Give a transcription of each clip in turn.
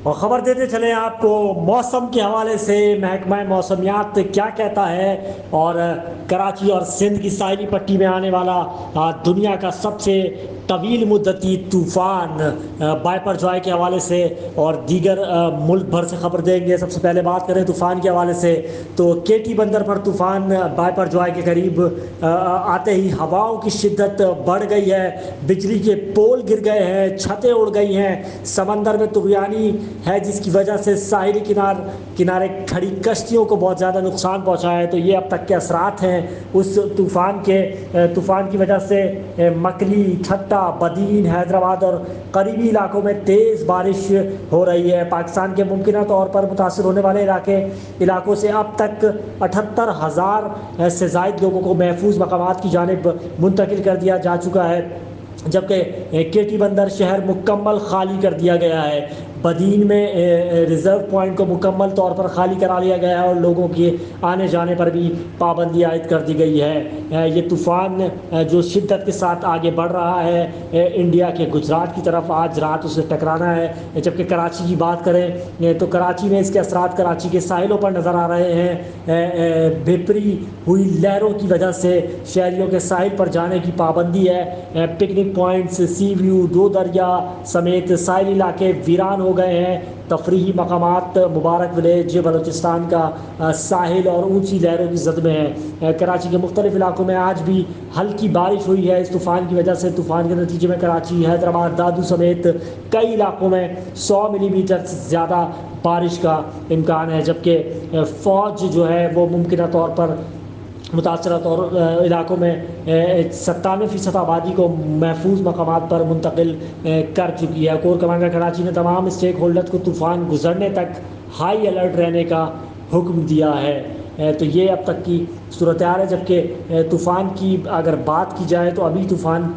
اور خبر دیتے چلیں آپ کو موسم کے حوالے سے محکمہ موسمیات کیا کہتا ہے، اور کراچی اور سندھ کی ساحلی پٹی میں آنے والا دنیا کا سب سے طویل مدتی طوفان بائپر جوائے کے حوالے سے اور دیگر ملک بھر سے خبر دیں گے۔ سب سے پہلے بات کریں طوفان کے حوالے سے تو کیٹی بندر پر طوفان بائپر جوائے کے قریب آتے ہی ہواؤں کی شدت بڑھ گئی ہے، بجلی کے پول گر گئے ہیں، چھتیں اڑ گئی ہیں، سمندر میں طغیانی ہے جس کی وجہ سے ساحلی کنارے کھڑی کشتیوں کو بہت زیادہ نقصان پہنچا ہے۔ تو یہ اب تک کے اثرات ہیں اس طوفان کی وجہ سے مکلی، ٹھٹہ، بدین، حیدرآباد اور قریبی علاقوں میں تیز بارش ہو رہی ہے۔ پاکستان کے ممکنہ طور پر متاثر ہونے والے علاقوں سے اب تک 78,000 سے زائد لوگوں کو محفوظ مقامات کی جانب منتقل کر دیا جا چکا ہے، جبکہ کیٹی بندر شہر مکمل خالی کر دیا گیا ہے۔ بدین میں ریزرو پوائنٹ کو مکمل طور پر خالی کرا لیا گیا ہے اور لوگوں کے آنے جانے پر بھی پابندی عائد کر دی گئی ہے۔ یہ طوفان جو شدت کے ساتھ آگے بڑھ رہا ہے انڈیا کے گجرات کی طرف، آج رات اسے ٹکرانا ہے۔ جبکہ کراچی کی بات کریں تو کراچی میں اس کے اثرات کراچی کے ساحلوں پر نظر آ رہے ہیں۔ بھیپری ہوئی لہروں کی وجہ سے شہریوں کے ساحل پر جانے کی پابندی ہے۔ پکنک پوائنٹس، سی ویو، دو دریا سمیت ساحلی علاقے ویران ہو گئے ہیں۔ تفریحی مقامات مبارک ولیج بلوچستان کا ساحل اور اونچی لہروں کی زد میں ہے۔ کراچی کے مختلف علاقوں میں آج بھی ہلکی بارش ہوئی ہے اس طوفان کی وجہ سے۔ طوفان کے نتیجے میں کراچی، حیدرآباد، دادو سمیت کئی علاقوں میں 100 ملی میٹر سے زیادہ بارش کا امکان ہے، جبکہ فوج جو ہے وہ ممکنہ طور پر متاثرہ علاقوں میں 97% آبادی کو محفوظ مقامات پر منتقل کر چکی ہے۔ کور کمانڈر کراچی نے تمام اسٹیک ہولڈرز کو طوفان گزرنے تک ہائی الرٹ رہنے کا حکم دیا ہے۔ تو یہ اب تک کی صورتحال ہے۔ جبکہ طوفان کی اگر بات کی جائے تو ابھی طوفان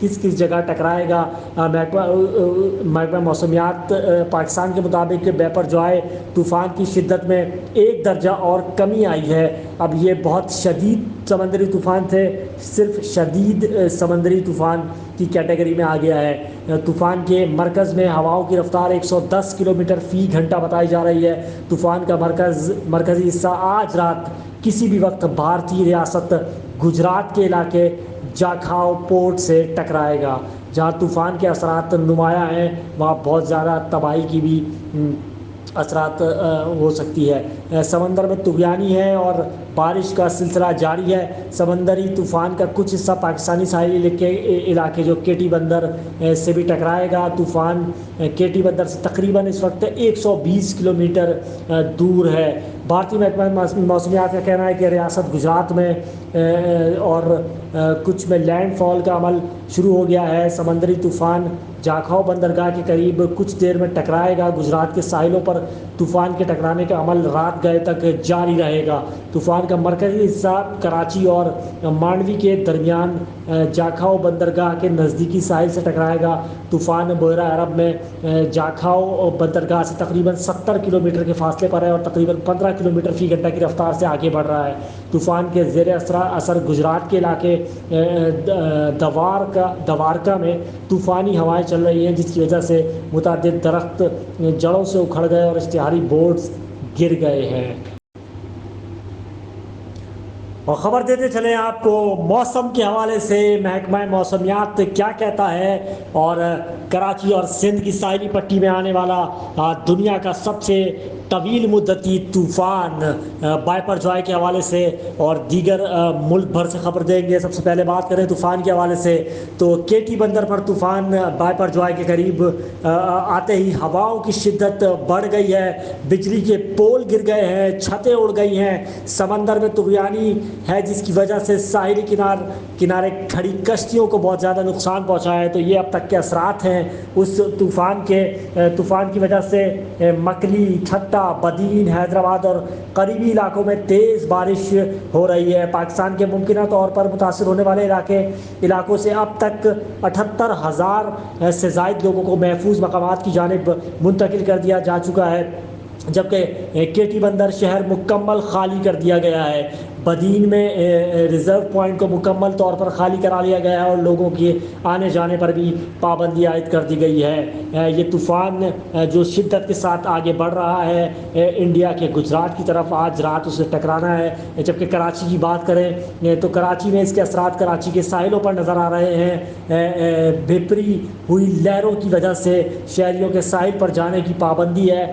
کس جگہ ٹکرائے گا، محکمہ موسمیات پاکستان کے مطابق بائپر جوائے طوفان کی شدت میں 1 درجہ اور کمی آئی ہے۔ اب یہ بہت شدید سمندری طوفان تھے، صرف شدید سمندری طوفان کی کیٹیگری میں آ گیا ہے۔ طوفان کے مرکز میں ہواؤں کی رفتار 110 کلومیٹر فی گھنٹہ بتائی جا رہی ہے۔ طوفان کا مرکزی حصہ آج رات کسی بھی وقت بھارتی ریاست گجرات کے علاقے جاکھاؤ پورٹ سے ٹکرائے گا۔ جہاں طوفان کے اثرات نمایاں ہیں وہاں بہت زیادہ تباہی کی بھی اثرات ہو سکتی ہے۔ سمندر میں طغیانی ہے اور بارش کا سلسلہ جاری ہے۔ سمندری طوفان کا کچھ حصہ پاکستانی ساحلی علاقے جو کیٹی بندر سے بھی ٹکرائے گا۔ طوفان کیٹی بندر سے تقریباً اس وقت 120 کلومیٹر دور ہے۔ بھارتی محکمہ موسمیات کا کہنا ہے کہ ریاست گجرات میں اور کچھ میں لینڈ فال کا عمل شروع ہو گیا ہے۔ سمندری طوفان جاکھاؤ بندرگاہ کے قریب کچھ دیر میں ٹکرائے گا۔ گجرات کے ساحلوں پر طوفان کے ٹکرانے کا عمل رات گئے تک جاری رہے گا۔ طوفان کا مرکزی حصہ کراچی اور مانڈوی کے درمیان جاکھاؤ بندرگاہ کے نزدیکی ساحل سے ٹکرائے گا۔ طوفان بحیرہ عرب میں جاکھاؤ بندرگاہ سے تقریباً 70 کلومیٹر کے فاصلے پر ہے اور تقریباً 15 کلومیٹر فی گھنٹہ کی رفتار سے آگے بڑھ رہا ہے۔ طوفان کے زیر اثر گجرات کے علاقے دوارکا میں طوفانی ہوائیں چل رہی ہیں، جس کی وجہ سے متعدد درخت جڑوں سے اکھڑ گئے اور اشتہاری بورڈز گر گئے ہیں۔ اور خبر دیتے چلیں آپ کو موسم کے حوالے سے محکمہ موسمیات کیا کہتا ہے، اور کراچی اور سندھ کی ساحلی پٹی میں آنے والا دنیا کا سب سے طویل مدتی طوفان بائپر جوائے کے حوالے سے اور دیگر ملک بھر سے خبر دیں گے۔ سب سے پہلے بات کریں طوفان کے حوالے سے تو کیٹی بندر پر طوفان بائپر جوائے کے قریب آتے ہی ہواؤں کی شدت بڑھ گئی ہے، بجلی کے پول گر گئے ہیں، چھتیں اڑ گئی ہیں، سمندر میں طغیانی ہے جس کی وجہ سے ساحلی کنارے کھڑی کشتیوں کو بہت زیادہ نقصان پہنچا ہے۔ تو یہ اب تک کے اثرات ہیں اس طوفان کی وجہ سے مکلی، ٹھٹہ، بدین، حیدرآباد اور قریبی علاقوں میں تیز بارش ہو رہی ہے۔ پاکستان کے ممکنہ طور پر متاثر ہونے والے علاقوں سے اب تک 78,000 سے زائد لوگوں کو محفوظ مقامات کی جانب منتقل کر دیا جا چکا ہے، جبکہ کیٹی بندر شہر مکمل خالی کر دیا گیا ہے۔ بدین میں ریزرو پوائنٹ کو مکمل طور پر خالی کرا لیا گیا ہے اور لوگوں کے آنے جانے پر بھی پابندی عائد کر دی گئی ہے۔ یہ طوفان جو شدت کے ساتھ آگے بڑھ رہا ہے انڈیا کے گجرات کی طرف، آج رات اسے ٹکرانا ہے۔ جبکہ کراچی کی بات کریں تو کراچی میں اس کے اثرات کراچی کے ساحلوں پر نظر آ رہے ہیں۔ بھیپری ہوئی لہروں کی وجہ سے شہریوں کے ساحل پر جانے کی پابندی ہے۔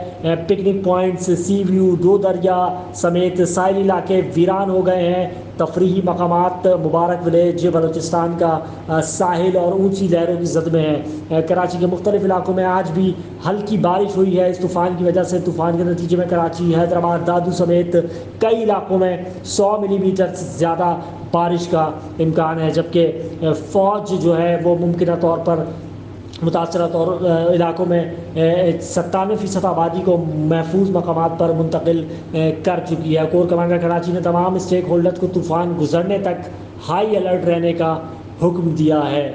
پکنک پوائنٹس، سی ویو، دو دریا سمیت ساحلی علاقے ویران ہو گئے ہیں۔ تفریحی مقامات مبارک ولیج بلوچستان کا ساحل اور اونچی لہروں کی زد میں ہے۔ کراچی کے مختلف علاقوں میں آج بھی ہلکی بارش ہوئی ہے۔ اس طوفان کی وجہ سے طوفان کے نتیجے میں کراچی، حیدرآباد، دادو سمیت کئی علاقوں میں 100 ملی میٹر سے زیادہ بارش کا امکان ہے، جبکہ فوج جو ہے وہ ممکنہ طور پر متاثرہ علاقوں میں 97% آبادی کو محفوظ مقامات پر منتقل کر چکی ہے۔ کور کمانڈر کراچی نے تمام اسٹیک ہولڈرز کو طوفان گزرنے تک ہائی الرٹ رہنے کا حکم دیا ہے۔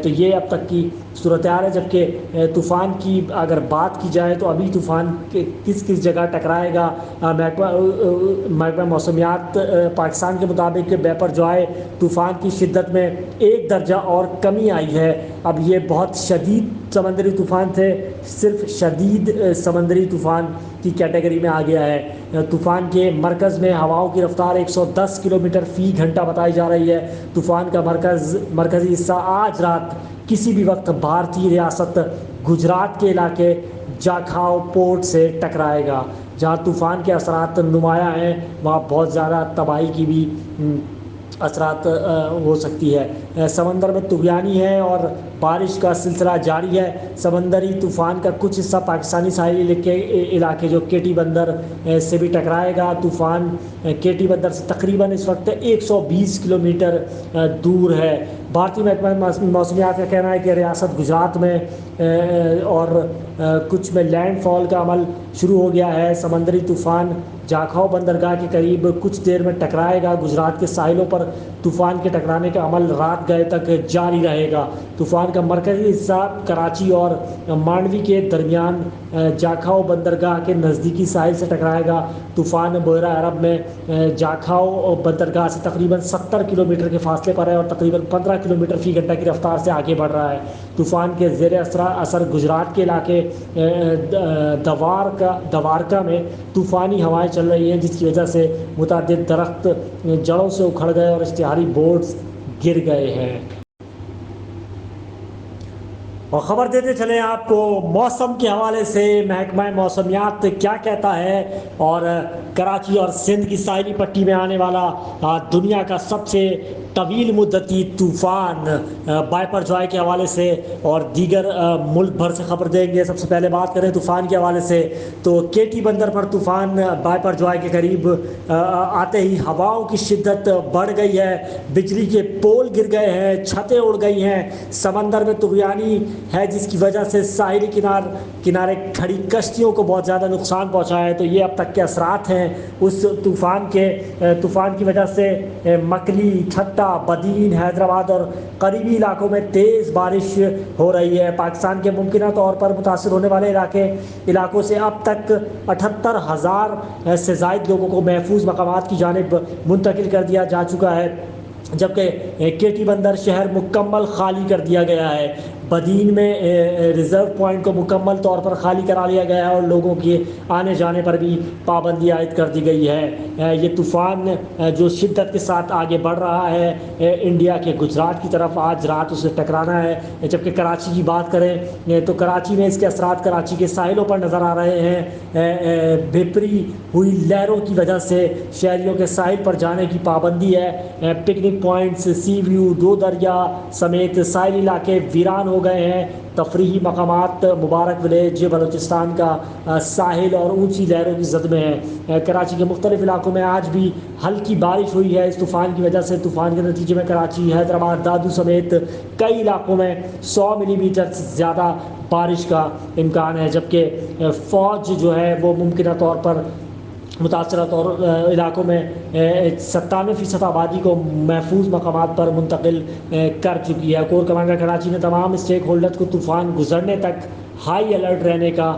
تو یہ اب تک کی صورتحال ہے۔ جبکہ طوفان کی اگر بات کی جائے تو ابھی طوفان کس کس جگہ ٹکرائے گا، محکمہ موسمیات پاکستان کے مطابق بیپر جوائے طوفان کی شدت میں 1 درجہ اور کمی آئی ہے۔ اب یہ بہت شدید سمندری طوفان تھے، صرف شدید سمندری طوفان کی کیٹیگری میں آ گیا ہے۔ طوفان کے مرکز میں ہواؤں کی رفتار 110 کلومیٹر فی گھنٹہ بتائی جا رہی ہے۔ طوفان کا مرکزی حصہ آج رات کسی بھی وقت بھارتی ریاست گجرات کے علاقے جاکھاؤ پورٹ سے ٹکرائے گا۔ جہاں طوفان کے اثرات نمایاں ہیں وہاں بہت زیادہ تباہی کی بھی اثرات ہو سکتی ہے۔ سمندر میں طغیانی ہے اور بارش کا سلسلہ جاری ہے۔ سمندری طوفان کا کچھ حصہ پاکستانی ساحلی علاقے جو کیٹی بندر سے بھی ٹکرائے گا۔ طوفان کیٹی بندر سے تقریباً اس وقت 120 کلومیٹر دور ہے۔ بھارتی محکمہ موسمیات کا کہنا ہے کہ ریاست گجرات میں اور کچھ میں لینڈ فال کا عمل شروع ہو گیا ہے۔ سمندری طوفان جاکھاؤ بندرگاہ کے قریب کچھ دیر میں ٹکرائے گا۔ گجرات کے ساحلوں پر طوفان کے ٹکرانے کا عمل رات گئے تک جاری رہے گا۔ طوفان کا مرکزی حصہ کراچی اور مانڈوی کے درمیان جاکھاؤ بندرگاہ کے نزدیکی ساحل سے ٹکرائے گا۔ طوفان بحیرہ عرب میں جاکھاؤ بندرگاہ سے تقریباً 70 کلومیٹر کے فاصلے پر ہے اور تقریباً 15 کلومیٹر فی گھنٹہ کی رفتار سے آگے بڑھ رہا ہے۔ طوفان کے زیر اثر گجرات کے علاقے دوارکا میں طوفانی ہوائیں چل رہی ہیں، جس کی وجہ سے متعدد درخت جڑوں سے اکھڑ گئے اور اشتہاری بورڈز گر گئے ہیں۔ اور خبر دیتے چلیں آپ کو موسم کے حوالے سے محکمہ موسمیات کیا کہتا ہے، اور کراچی اور سندھ کی ساحلی پٹی میں آنے والا دنیا کا سب سے طویل مدتی طوفان بائپر جوائے کے حوالے سے اور دیگر ملک بھر سے خبر دیں گے۔ سب سے پہلے بات کریں طوفان کے حوالے سے تو کیٹی بندر پر طوفان بائپر جوائے کے قریب آتے ہی ہواؤں کی شدت بڑھ گئی ہے، بجلی کے پول گر گئے ہیں، چھتیں اڑ گئی ہیں۔ سمندر میں طغیانی ہے جس کی وجہ سے ساحلی کنارے کھڑی کشتیوں کو بہت زیادہ نقصان پہنچا ہے۔ تو یہ اب تک کے اثرات ہیں اس طوفان کی وجہ سے مکلی، ٹھٹا، بدین، حیدرآباد اور قریبی علاقوں میں تیز بارش ہو رہی ہے۔ پاکستان کے ممکنہ طور پر متاثر ہونے والے علاقوں سے اب تک 78,000 سے زائد لوگوں کو محفوظ مقامات کی جانب منتقل کر دیا جا چکا ہے، جبکہ کیٹی بندر شہر مکمل خالی کر دیا گیا ہے۔ بدین میں ریزرو پوائنٹ کو مکمل طور پر خالی کرا لیا گیا ہے اور لوگوں کے آنے جانے پر بھی پابندی عائد کر دی گئی ہے۔ یہ طوفان جو شدت کے ساتھ آگے بڑھ رہا ہے انڈیا کے گجرات کی طرف، آج رات اسے ٹکرانا ہے۔ جبکہ کراچی کی بات کریں تو کراچی میں اس کے اثرات کراچی کے ساحلوں پر نظر آ رہے ہیں۔ بھیپری ہوئی لہروں کی وجہ سے شہریوں کے ساحل پر جانے کی پابندی ہے۔ پکنک پوائنٹس، سی ویو، دو دریا سمیت ساحلی علاقے ویران ہو گئے ہیں۔ تفریحی مقامات مبارک ولیج بلوچستان کا ساحل اور اونچی لہروں کی زد میں ہے۔ کراچی کے مختلف علاقوں میں آج بھی ہلکی بارش ہوئی ہے۔ اس طوفان کی وجہ سے طوفان کے نتیجے میں کراچی، حیدرآباد، دادو سمیت کئی علاقوں میں 100 ملی میٹر سے زیادہ بارش کا امکان ہے، جبکہ فوج جو ہے وہ ممکنہ طور پر متاثرہ علاقوں میں 97% آبادی کو محفوظ مقامات پر منتقل کر چکی ہے۔ کور کمانڈر کراچی نے تمام اسٹیک ہولڈرز کو طوفان گزرنے تک ہائی الرٹ رہنے کا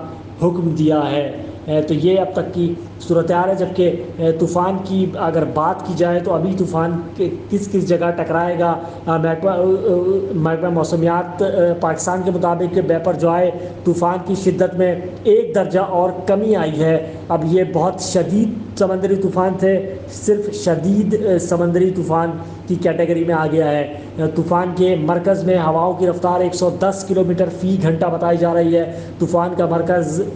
حکم دیا ہے۔ تو یہ اب تک کی صورتحال ہے، جبکہ طوفان کی اگر بات کی جائے تو ابھی طوفان کس کس جگہ ٹکرائے گا، محکمہ موسمیات پاکستان کے مطابق بیپر جوائے طوفان کی شدت میں 1 درجہ اور کمی آئی ہے۔ اب یہ بہت شدید سمندری طوفان تھے، صرف شدید سمندری طوفان کی کیٹیگری میں آ گیا ہے۔ طوفان کے مرکز میں ہواؤں کی رفتار 110 کلومیٹر فی گھنٹہ بتائی جا رہی ہے۔ طوفان کا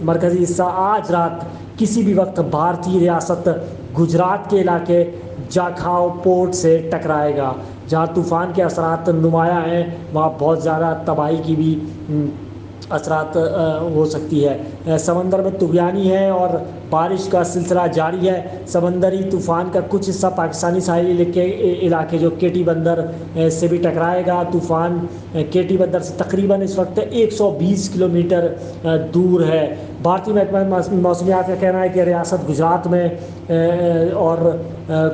مرکزی حصہ آج رات کسی بھی وقت بھارتی ریاست گجرات کے علاقے جاکھاؤ پورٹ سے ٹکرائے گا۔ جہاں طوفان کے اثرات نمایاں ہیں وہاں بہت زیادہ تباہی کی بھی اثرات ہو سکتی ہے۔ سمندر میں طغیانی ہے اور بارش کا سلسلہ جاری ہے۔ سمندری طوفان کا کچھ حصہ پاکستانی ساحلی علاقے جو کیٹی بندر سے بھی ٹکرائے گا۔ طوفان کیٹی بندر سے تقریباً اس وقت 120 کلومیٹر دور ہے۔ بھارتی محکمہ موسمیات کا کہنا ہے کہ ریاست گجرات میں اور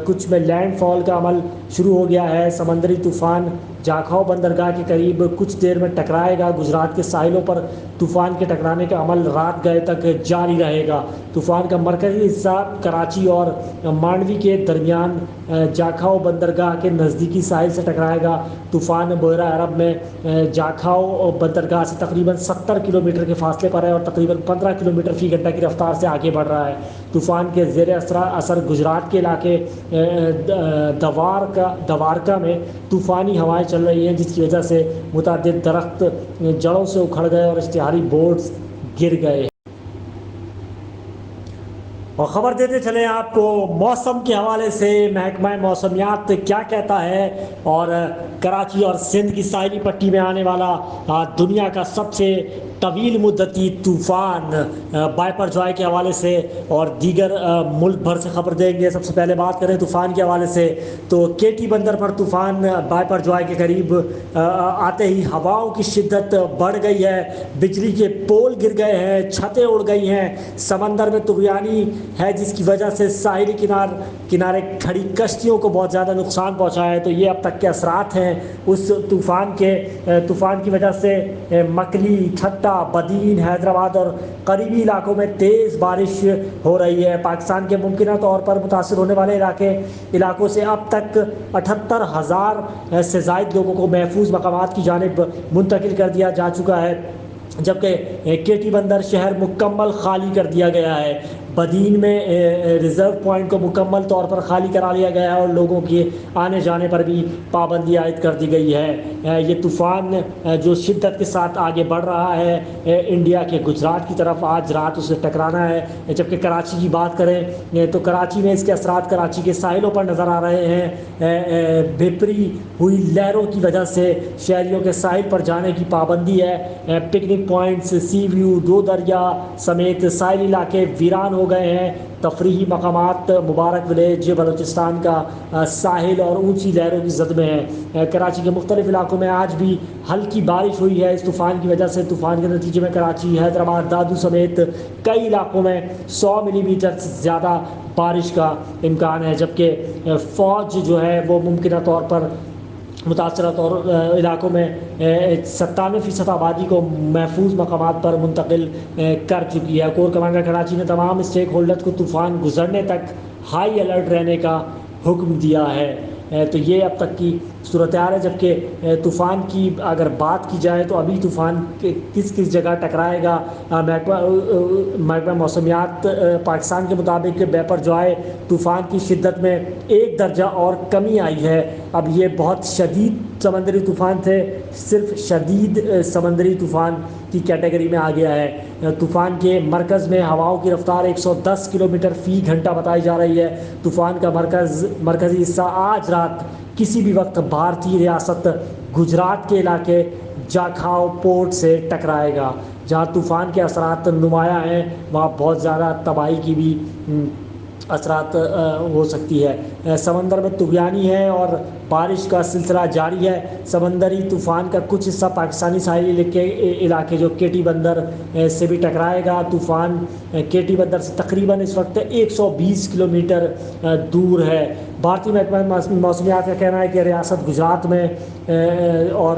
کچھ میں لینڈ فال کا عمل شروع ہو گیا ہے۔ سمندری طوفان جاکھاؤ بندرگاہ کے قریب کچھ دیر میں ٹکرائے گا۔ گجرات کے ساحلوں پر طوفان کے ٹکرانے کا عمل رات گئے تک جاری رہے گا۔ طوفان کا مرکزی حصہ کراچی اور مانڈوی کے درمیان جاکھاؤ بندرگاہ کے نزدیکی ساحل سے ٹکرائے گا۔ طوفان بحیرہ عرب میں جاکھاؤ بندرگاہ سے تقریباً 70 کلومیٹر کے فاصلے پر ہے اور تقریباً 15 کلومیٹر فی گھنٹہ کی رفتار سے آگے بڑھ رہا ہے۔ طوفان کے زیر اثر گجرات کے علاقے دوارکا میں طوفانی ہوائیں چل رہی ہیں، جس کی وجہ سے متعدد درخت جڑوں سے اکھڑ گئے اور اشتہاری بورڈز گر گئے۔ اور خبر دیتے چلیں آپ کو موسم کے حوالے سے محکمہ موسمیات کیا کہتا ہے، اور کراچی اور سندھ کی ساحلی پٹی میں آنے والا دنیا کا سب سے طویل مدتی طوفان بائپر جوائے کے حوالے سے اور دیگر ملک بھر سے خبر دیں گے۔ سب سے پہلے بات کریں طوفان کے حوالے سے تو کیٹی بندر پر طوفان بائپر جوائے کے قریب آتے ہی ہواؤں کی شدت بڑھ گئی ہے، بجلی کے پول گر گئے ہیں، چھتیں اڑ گئی ہیں، سمندر میں طغیانی ہے جس کی وجہ سے ساحلی کنارے کھڑی کشتیوں کو بہت زیادہ نقصان پہنچا ہے۔ تو یہ اب تک کے اثرات ہیں اس طوفان کی وجہ سے مکلی، ٹھٹا، بدین، حیدرآباد اور قریبی علاقوں میں تیز بارش ہو رہی ہے۔ پاکستان کے ممکنہ طور پر متاثر ہونے والے علاقوں سے اب تک 78,000 سے زائد لوگوں کو محفوظ مقامات کی جانب منتقل کر دیا جا چکا ہے، جبکہ کیٹی بندر شہر مکمل خالی کر دیا گیا ہے۔ بدین میں ریزرو پوائنٹ کو مکمل طور پر خالی کرا لیا گیا ہے اور لوگوں کے آنے جانے پر بھی پابندی عائد کر دی گئی ہے۔ یہ طوفان جو شدت کے ساتھ آگے بڑھ رہا ہے انڈیا کے گجرات کی طرف، آج رات اسے ٹکرانا ہے۔ جبکہ کراچی کی بات کریں تو کراچی میں اس کے اثرات کراچی کے ساحلوں پر نظر آ رہے ہیں۔ بھیپری ہوئی لہروں کی وجہ سے شہریوں کے ساحل پر جانے کی پابندی ہے۔ پکنک پوائنٹس، سی ویو، دو دریا سمیت ساحلی علاقے ویران ہو گئے ہیں۔ تفریحی مقامات مبارک ولیج بلوچستان کا ساحل اور اونچی لہروں کی زد میں ہے۔ کراچی کے مختلف علاقوں میں آج بھی ہلکی بارش ہوئی ہے۔ اس طوفان کی وجہ سے طوفان کے نتیجے میں کراچی، حیدرآباد، دادو سمیت کئی علاقوں میں 100 ملی میٹر سے زیادہ بارش کا امکان ہے، جبکہ فوج جو ہے وہ ممکنہ طور پر متاثرہ علاقوں میں 97% آبادی کو محفوظ مقامات پر منتقل کر چکی ہے۔ کور کمانڈر کراچی نے تمام اسٹیک ہولڈرز کو طوفان گزرنے تک ہائی الرٹ رہنے کا حکم دیا ہے۔ تو یہ اب تک کی صورتحال ہے، جبکہ طوفان کی اگر بات کی جائے تو ابھی طوفان کس کس جگہ ٹکرائے گا، محکمہ موسمیات پاکستان کے مطابق بیپر جوائے طوفان کی شدت میں 1 درجہ اور کمی آئی ہے۔ اب یہ بہت شدید سمندری طوفان تھے، صرف شدید سمندری طوفان کی کیٹیگری میں آ گیا ہے۔ طوفان کے مرکز میں ہواؤں کی رفتار 110 کلومیٹر فی گھنٹہ بتائی جا رہی ہے۔ طوفان کا مرکزی حصہ آج رات کسی بھی وقت بھارتی ریاست گجرات کے علاقے جاکھاؤ پورٹ سے ٹکرائے گا۔ جہاں طوفان کے اثرات نمایاں ہیں وہاں بہت زیادہ تباہی کی بھی اثرات ہو سکتی ہے۔ سمندر میں طغیانی ہے اور بارش کا سلسلہ جاری ہے۔ سمندری طوفان کا کچھ حصہ پاکستانی ساحلی علاقے جو کیٹی بندر سے بھی ٹکرائے گا۔ طوفان کیٹی بندر سے تقریباً اس وقت 120 کلومیٹر دور ہے۔ بھارتی محکمہ موسمیات کا کہنا ہے کہ ریاست گجرات میں اور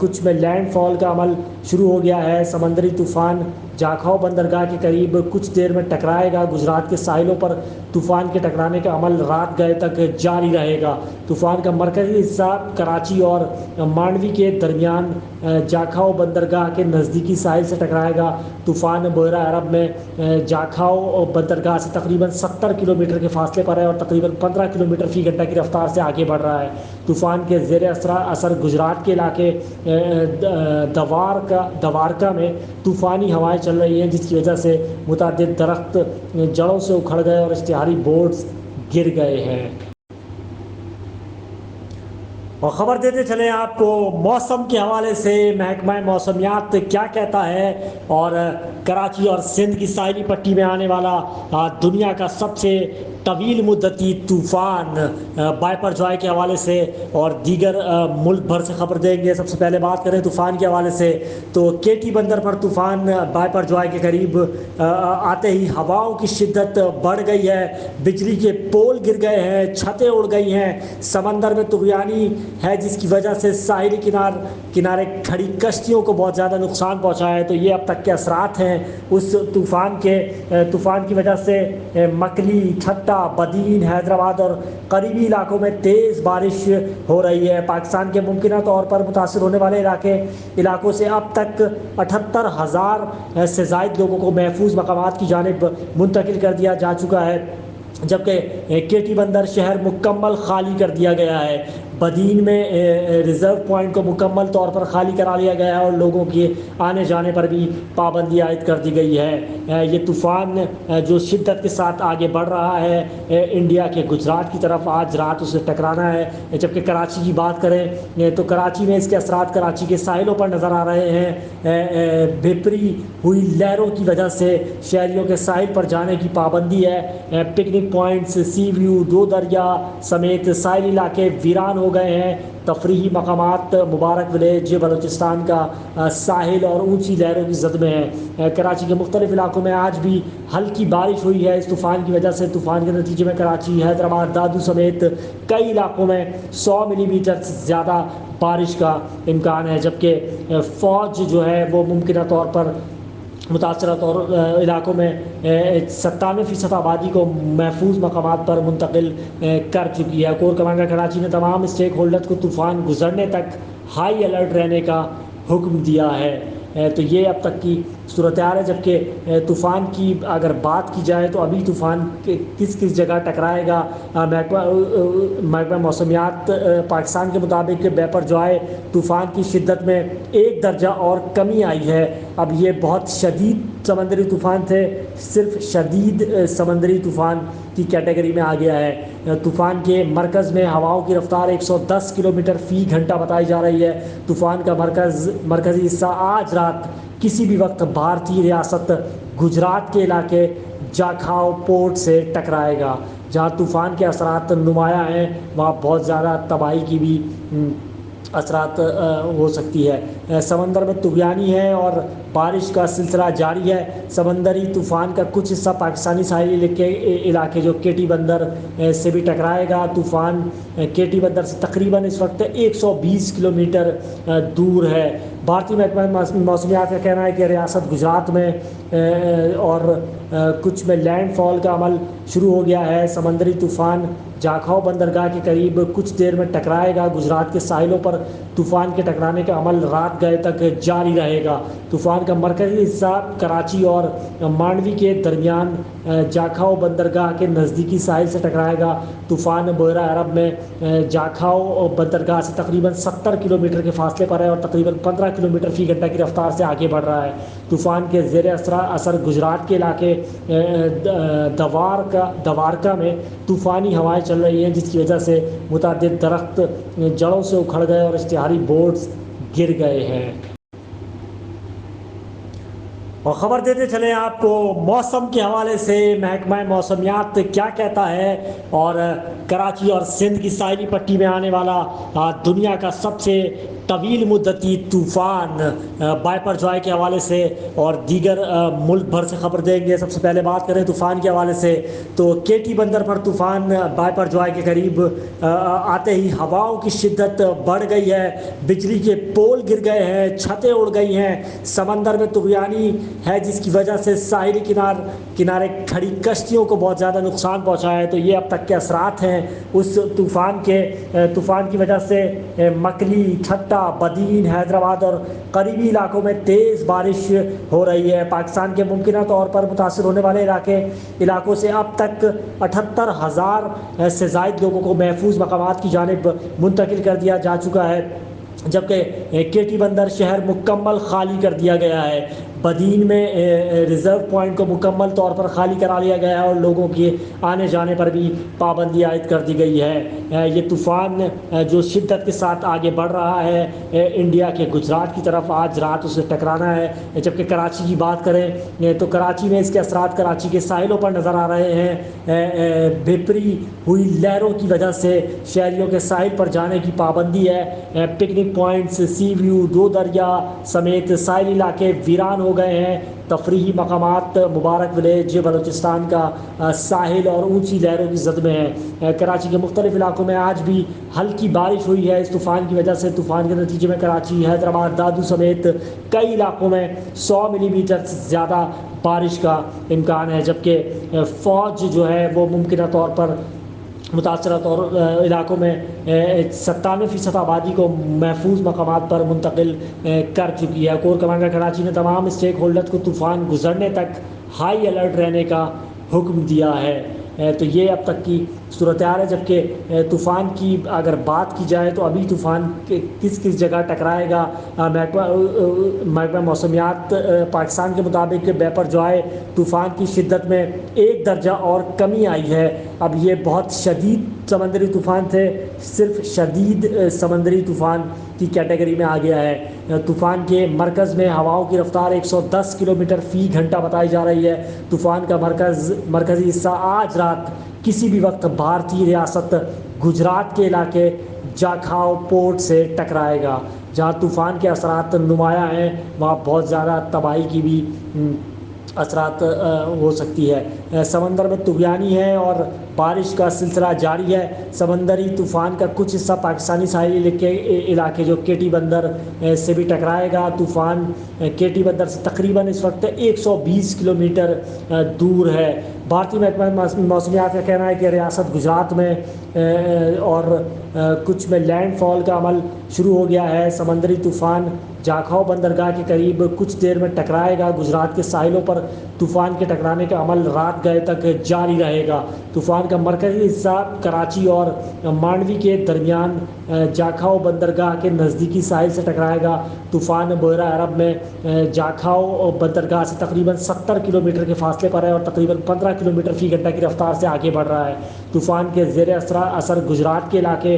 کچھ میں لینڈ فال کا عمل شروع ہو گیا ہے۔ سمندری طوفان جاکھاؤ بندرگاہ کے قریب کچھ دیر میں ٹکرائے گا۔ گجرات کے ساحلوں پر طوفان کے ٹکرانے کا عمل رات گئے تک جاری رہے گا۔ طوفان کا مرکزی حصہ کراچی اور مانڈوی کے درمیان جاکھاؤ بندرگاہ کے نزدیکی ساحل سے ٹکرائے گا۔ طوفان بحیرہ عرب میں جاکھاؤ بندرگاہ سے تقریباً 70 کلومیٹر کے فاصلے پر ہے اور تقریباً 15 کلومیٹر فی گھنٹہ کی رفتار سے آگے بڑھ رہا ہے۔ طوفان کے زیر اثر گجرات کے علاقے دوارکا میں طوفانی ہوائیں چل رہی ہیں، جس کی وجہ سے متعدد درخت جڑوں سے اکھڑ گئے اور اشتہاری بورڈز گر گئے ہیں۔ اور خبر دیتے چلیں آپ کو موسم کے حوالے سے محکمہ موسمیات کیا کہتا ہے، اور کراچی اور سندھ کی ساحلی پٹی میں آنے والا دنیا کا سب سے طویل مدتی طوفان بائپر جوائے کے حوالے سے اور دیگر ملک بھر سے خبر دیں گے۔ سب سے پہلے بات کریں طوفان کے حوالے سے تو کیٹی بندر پر طوفان بائپر جوائے کے قریب آتے ہی ہواؤں کی شدت بڑھ گئی ہے، بجلی کے پول گر گئے ہیں، چھتیں اڑ گئی ہیں، سمندر میں طغیانی ہے جس کی وجہ سے ساحلی کنارے کھڑی کشتیوں کو بہت زیادہ نقصان پہنچا ہے۔ تو یہ اب تک کے اثرات ہیں اس طوفان کی وجہ سے مکلی، ٹھٹا، بدین، حیدرآباد اور قریبی علاقوں میں تیز بارش ہو رہی ہے۔ پاکستان کے ممکنہ طور پر متاثر ہونے والے علاقوں سے اب تک 78,000 سے زائد لوگوں کو محفوظ مقامات کی جانب منتقل کر دیا جا چکا ہے، جبکہ کیٹی بندر شہر مکمل خالی کر دیا گیا ہے۔ بدین میں ریزرو پوائنٹ کو مکمل طور پر خالی کرا لیا گیا ہے اور لوگوں کے آنے جانے پر بھی پابندی عائد کر دی گئی ہے۔ یہ طوفان جو شدت کے ساتھ آگے بڑھ رہا ہے انڈیا کے گجرات کی طرف، آج رات اسے ٹکرانا ہے۔ جبکہ کراچی کی بات کریں تو کراچی میں اس کے اثرات کراچی کے ساحلوں پر نظر آ رہے ہیں۔ بھیپری ہوئی لہروں کی وجہ سے شہریوں کے ساحل پر جانے کی پابندی ہے۔ پکنک پوائنٹس، سی ویو، دو دریا سمیت ساحلی علاقے ویران ہو گئے ہیں۔ تفریحی مقامات مبارک ولیج بلوچستان کا ساحل اور اونچی لہروں کی زد میں ہے۔ کراچی کے مختلف علاقوں میں آج بھی ہلکی بارش ہوئی ہے۔ اس طوفان کی وجہ سے طوفان کے نتیجے میں کراچی، حیدرآباد، دادو سمیت کئی علاقوں میں 100 ملی میٹر سے زیادہ بارش کا امکان ہے، جبکہ فوج جو ہے وہ ممکنہ طور پر متاثرہ علاقوں میں 97% آبادی کو محفوظ مقامات پر منتقل کر چکی ہے۔ کور کمانڈر کراچی نے تمام اسٹیک ہولڈرز کو طوفان گزرنے تک ہائی الرٹ رہنے کا حکم دیا ہے۔ تو یہ اب تک کی صورتحال ہے۔ جبکہ طوفان کی اگر بات کی جائے تو ابھی طوفان کس جگہ ٹکرائے گا، محکمہ موسمیات پاکستان کے مطابق بائپر جوائے طوفان کی شدت میں 1 درجہ اور کمی آئی ہے۔ اب یہ بہت شدید سمندری طوفان تھے، صرف شدید سمندری طوفان کی کیٹیگری میں آ گیا ہے۔ طوفان کے مرکز میں ہواؤں کی رفتار 110 کلومیٹر فی گھنٹہ بتائی جا رہی ہے۔ طوفان کا مرکزی حصہ آج رات کسی بھی وقت بھارتی ریاست گجرات کے علاقے جاکھاؤ پورٹ سے ٹکرائے گا۔ جہاں طوفان کے اثرات نمایاں ہیں وہاں بہت زیادہ تباہی کی بھی اثرات ہو سکتی ہے۔ سمندر میں طغیانی ہے اور بارش کا سلسلہ جاری ہے۔ سمندری طوفان کا کچھ حصہ پاکستانی ساحلی علاقے جو کیٹی بندر سے بھی ٹکرائے گا۔ طوفان کیٹی بندر سے تقریباً اس وقت 120 کلومیٹر دور ہے۔ بھارتی محکمہ موسمیات کا کہنا ہے کہ ریاست گجرات میں اور کچھ میں لینڈ فال کا عمل شروع ہو گیا ہے۔ سمندری طوفان جاکھاؤ بندرگاہ کے قریب کچھ دیر میں ٹکرائے گا۔ گجرات کے ساحلوں پر طوفان کے ٹکرانے کا عمل رات گئے تک جاری رہے گا۔ طوفان کا مرکزی حصہ کراچی اور مانڈوی کے درمیان جاکھاؤ بندرگاہ کے نزدیکی ساحل سے ٹکرائے گا۔ طوفان بحیرہ عرب میں جاکھاؤ بندرگاہ سے تقریباً 70 کلومیٹر کے فاصلے پر ہے اور تقریباً 15 کلومیٹر فی گھنٹہ کی رفتار سے آگے بڑھ رہا ہے۔ طوفان کے زیر اثر گجرات کے علاقے دوارکا میں طوفانی ہوائیں چل رہی ہیں، جس کی وجہ سے متعدد درخت جڑوں سے اکھڑ گئے اور اشتہاری بورڈز گر گئے ہیں۔ اور خبر دیتے چلیں آپ کو موسم کے حوالے سے محکمہ موسمیات کیا کہتا ہے، اور کراچی اور سندھ کی ساحلی پٹی میں آنے والا دنیا کا سب سے طویل مدتی طوفان بائپر جوائے کے حوالے سے اور دیگر ملک بھر سے خبر دیں گے۔ سب سے پہلے بات کریں طوفان کے حوالے سے تو کیٹی بندر پر طوفان بائپر جوائے کے قریب آتے ہی ہواؤں کی شدت بڑھ گئی ہے، بجلی کے پول گر گئے ہیں، چھتیں اڑ گئی ہیں، سمندر میں طغیانی ہے جس کی وجہ سے ساحلی کنارے کھڑی کشتیوں کو بہت زیادہ نقصان پہنچا ہے۔ تو یہ اب تک کے اثرات ہیں اس طوفان کی وجہ سے مکلی، ٹھٹہ، بدین، حیدرآباد اور قریبی علاقوں میں تیز بارش ہو رہی ہے۔ پاکستان کے ممکنہ طور پر متاثر ہونے والے علاقوں سے اب تک 78,000 سے زائد لوگوں کو محفوظ مقامات کی جانب منتقل کر دیا جا چکا ہے، جبکہ کیٹی بندر شہر مکمل خالی کر دیا گیا ہے۔ بدین میں ریزرو پوائنٹ کو مکمل طور پر خالی کرا لیا گیا ہے اور لوگوں کے آنے جانے پر بھی پابندی عائد کر دی گئی ہے۔ یہ طوفان جو شدت کے ساتھ آگے بڑھ رہا ہے انڈیا کے گجرات کی طرف، آج رات اسے ٹکرانا ہے۔ جبکہ کراچی کی بات کریں تو کراچی میں اس کے اثرات کراچی کے ساحلوں پر نظر آ رہے ہیں۔ بھیپری ہوئی لہروں کی وجہ سے شہریوں کے ساحل پر جانے کی پابندی ہے۔ پکنک پوائنٹس، سی ویو، دو دریا سمیت ساحلی علاقے ویران ہو گئے ہیں۔ تفریحی مقامات مبارک ولیج بلوچستان کا ساحل اور اونچی لہروں کی زد میں ہے۔ کراچی کے مختلف علاقوں میں آج بھی ہلکی بارش ہوئی ہے۔ اس طوفان کی وجہ سے طوفان کے نتیجے میں کراچی، حیدرآباد، دادو سمیت کئی علاقوں میں 100 ملی میٹر سے زیادہ بارش کا امکان ہے، جبکہ فوج جو ہے وہ ممکنہ طور پر متاثرہ علاقوں میں 97% آبادی کو محفوظ مقامات پر منتقل کر چکی ہے۔ کور کمانڈر کراچی نے تمام اسٹیک ہولڈرز کو طوفان گزرنے تک ہائی الرٹ رہنے کا حکم دیا ہے۔ تو یہ اب تک کی صورتحال ہے۔ جبکہ طوفان کی اگر بات کی جائے تو ابھی طوفان کس جگہ ٹکرائے گا، محکمہ موسمیات پاکستان کے مطابق بائپر جوائے طوفان کی شدت میں 1 درجہ اور کمی آئی ہے۔ اب یہ بہت شدید سمندری طوفان تھے، صرف شدید سمندری طوفان کی کیٹیگری میں آ گیا ہے۔ طوفان کے مرکز میں ہواؤں کی رفتار 110 کلومیٹر فی گھنٹہ بتائی جا رہی ہے۔ طوفان کا مرکزی حصہ آج رات کسی بھی وقت بھارتی ریاست گجرات کے علاقے جاکھاؤ پورٹ سے ٹکرائے گا۔ جہاں طوفان کے اثرات نمایاں ہیں وہاں بہت زیادہ تباہی کی بھی اثرات ہو سکتی ہے۔ سمندر میں طغیانی ہے اور بارش کا سلسلہ جاری ہے۔ سمندری طوفان کا کچھ حصہ پاکستانی ساحلی علاقے جو کیٹی بندر سے بھی ٹکرائے گا۔ طوفان کیٹی بندر سے تقریباً اس وقت 120 کلومیٹر دور ہے۔ بھارتی محکمہ موسمیات کا کہنا ہے کہ ریاست گجرات میں اور کچھ میں لینڈ فال کا عمل شروع ہو گیا ہے۔ سمندری طوفان جاکھاؤ بندرگاہ کے قریب کچھ دیر میں ٹکرائے گا۔ گجرات کے ساحلوں پر طوفان کے ٹکرانے کا عمل رات گئے تک جاری رہے گا۔ طوفان کا مرکزی حصہ کراچی اور مانڈوی کے درمیان جاکھاؤ بندرگاہ کے نزدیکی ساحل سے ٹکرائے گا۔ طوفان بحیرہ عرب میں جاکھاؤ بندرگاہ سے تقریباً 70 کلومیٹر کے فاصلے پر ہے اور تقریباً 15 کلومیٹر فی گھنٹہ کی رفتار سے آگے بڑھ رہا ہے۔ طوفان کے زیر اثر گجرات کے علاقے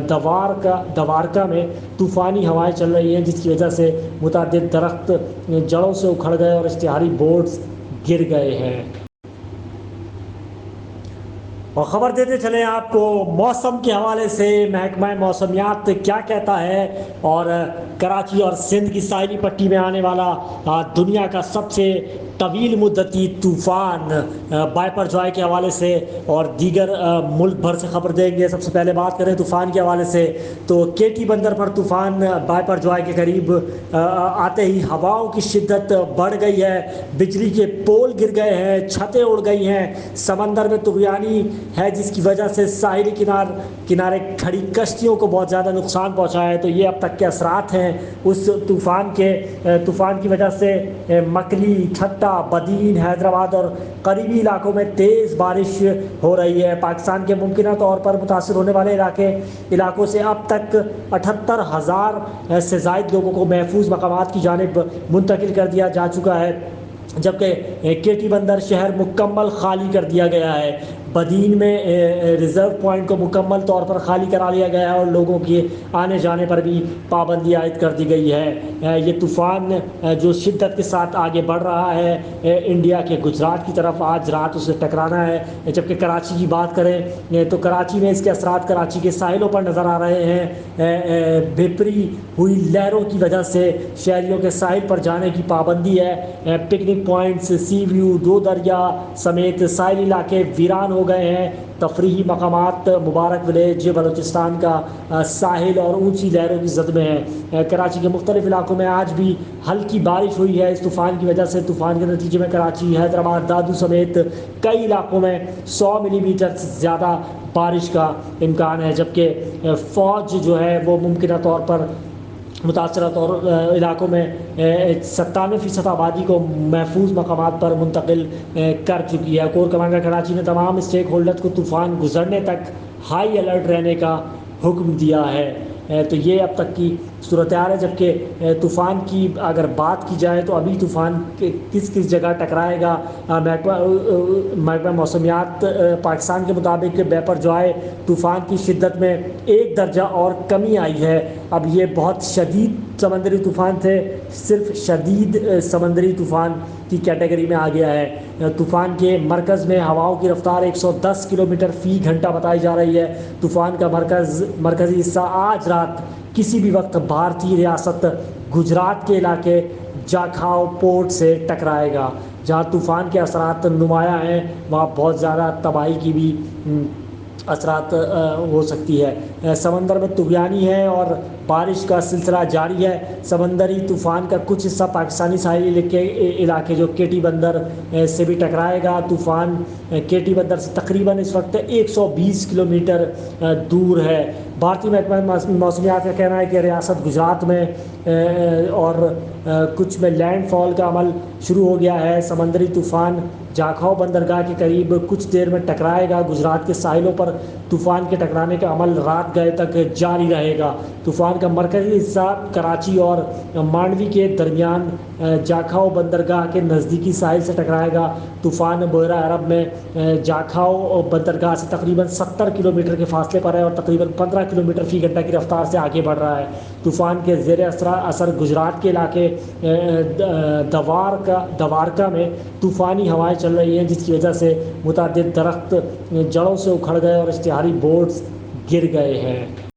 دوارکا میں طوفانی ہوائیں چل رہی ہیں، جس کی وجہ سے متعدد درخت جڑوں سے اکھڑ گئے اور اشتہاری بورڈز گر گئے ہیں۔ اور خبر دیتے چلیں آپ کو موسم کے حوالے سے محکمہ موسمیات کیا کہتا ہے، اور کراچی اور سندھ کی ساحلی پٹی میں آنے والا دنیا کا سب سے طویل مدتی طوفان بائپر جوائے کے حوالے سے اور دیگر ملک بھر سے خبر دیں گے۔ سب سے پہلے بات کریں طوفان کے حوالے سے تو کیٹی بندر پر طوفان بائپر جوائے کے قریب آتے ہی ہواؤں کی شدت بڑھ گئی ہے، بجلی کے پول گر گئے ہیں، چھتیں اڑ گئی ہیں، سمندر میں طغیانی ہے جس کی وجہ سے ساحلی کنارے کھڑی کشتیوں کو بہت زیادہ نقصان پہنچا ہے۔ تو یہ اب تک کے اثرات ہیں اس طوفان کی وجہ سے مکلی، ٹھٹہ، بدین، حیدرآباد اور قریبی علاقوں میں تیز بارش ہو رہی ہے۔ پاکستان کے ممکنہ طور پر متاثر ہونے والے علاقوں سے اب تک 78,000 سے زائد لوگوں کو محفوظ مقامات کی جانب منتقل کر دیا جا چکا ہے، جبکہ کیٹی بندر شہر مکمل خالی کر دیا گیا ہے۔ بدین میں ریزرو پوائنٹ کو مکمل طور پر خالی کرا لیا گیا ہے اور لوگوں کے آنے جانے پر بھی پابندی عائد کر دی گئی ہے۔ یہ طوفان جو شدت کے ساتھ آگے بڑھ رہا ہے انڈیا کے گجرات کی طرف، آج رات اسے ٹکرانا ہے۔ جبکہ کراچی کی بات کریں تو کراچی میں اس کے اثرات کراچی کے ساحلوں پر نظر آ رہے ہیں۔ بھیپری ہوئی لہروں کی وجہ سے شہریوں کے ساحل پر جانے کی پابندی ہے۔ پکنک پوائنٹس، سی ویو، دو دریا سمیت ساحلی علاقے ویران ہو گئے ہیں۔ تفریحی مقامات مبارک ولیج بلوچستان کا ساحل اور اونچی لہروں کی زد میں ہے۔ کراچی کے مختلف علاقوں میں آج بھی ہلکی بارش ہوئی ہے اس طوفان کی وجہ سے۔ طوفان کے نتیجے میں کراچی، حیدرآباد، دادو سمیت کئی علاقوں میں 100 ملی میٹر سے زیادہ بارش کا امکان ہے، جبکہ فوج جو ہے وہ ممکنہ طور پر متاثرہ علاقوں میں 97% آبادی کو محفوظ مقامات پر منتقل کر چکی ہے۔ کور کمانڈر کراچی نے تمام اسٹیک ہولڈرز کو طوفان گزرنے تک ہائی الرٹ رہنے کا حکم دیا ہے۔ تو یہ اب تک کی صورتحال ہے۔ جبکہ طوفان کی اگر بات کی جائے تو ابھی طوفان کس جگہ ٹکرائے گا، محکمہ موسمیات پاکستان کے مطابق بیپر جوائے طوفان کی شدت میں 1 درجہ اور کمی آئی ہے۔ اب یہ بہت شدید سمندری طوفان تھے، صرف شدید سمندری طوفان کی کیٹیگری میں آ گیا ہے۔ طوفان کے مرکز میں ہواؤں کی رفتار 110 کلومیٹر فی گھنٹہ بتائی جا رہی ہے۔ طوفان کا مرکزی حصہ آج رات کسی بھی وقت بھارتی ریاست گجرات کے علاقے جاکھاؤ پورٹ سے ٹکرائے گا۔ جہاں طوفان کے اثرات نمایاں ہیں وہاں بہت زیادہ تباہی کی بھی اثرات ہو سکتی ہے۔ سمندر میں طغیانی ہے اور بارش کا سلسلہ جاری ہے۔ سمندری طوفان کا کچھ حصہ پاکستانی ساحلی علاقے جو کیٹی بندر سے بھی ٹکرائے گا۔ طوفان کیٹی بندر سے تقریباً اس وقت 120 کلومیٹر دور ہے۔ بھارتی محکمہ موسمیات کا کہنا ہے کہ ریاست گجرات میں اور کچھ میں لینڈ فال کا عمل شروع ہو گیا ہے۔ سمندری طوفان جاکھاؤ بندرگاہ کے قریب کچھ دیر میں ٹکرائے گا۔ گجرات کے ساحلوں پر طوفان کے ٹکرانے کا عمل رات گئے تک جاری رہے گا۔ طوفان کا مرکزی حصہ کراچی اور مانڈوی کے درمیان جاکھاؤ بندرگاہ کے نزدیکی ساحل سے ٹکرائے گا۔ طوفان بحیرہ عرب میں جاکھاؤ بندرگاہ سے تقریباً 70 کلومیٹر کے فاصلے پر ہے اور تقریباً 15 کلومیٹر فی گھنٹہ کی رفتار سے آگے بڑھ رہا ہے۔ طوفان کے زیر اثر گجرات کے علاقے دوارکا میں طوفانی ہوائیں چل رہی ہیں، جس کی وجہ سے متعدد درخت جڑوں سے اکھڑ گئے اور اشتہاری بورڈز گر گئے ہیں۔